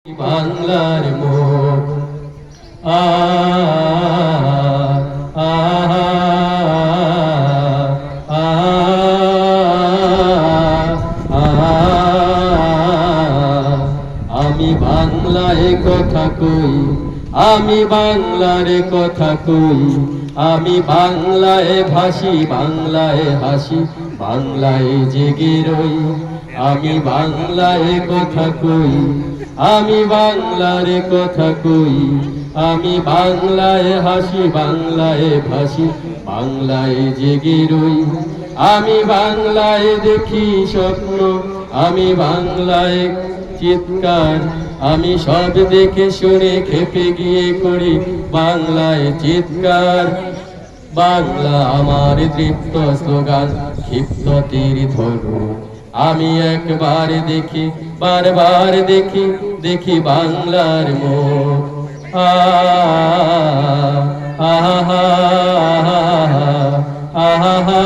বাংলার মুখ আ আ আ আমি বাংলায় কথা কই, আমি বাংলার কথা কই, আমি বাংলায় ভাসি, বাংলায় হাসি, বাংলায় জেগে রই। আমি বাংলায় কথা কই, আমি বাংলার কথা কই, আমি বাংলায় হাসি, বাংলায় ভাসি, বাংলায় জেগে রই। আমি বাংলায় দেখি স্বপ্ন, আমি বাংলায় চিৎকার, আমি সব দেখে শুনে খেপে গিয়ে করি বাংলায় চিৎকার। বাংলা আমার দৃপ্ত স্লোগান, ক্ষিপ্ত তীর ধরু। আমি একবার দেখি, বারবার দেখি, দেখি বাংলার মুখ আ আহা আহা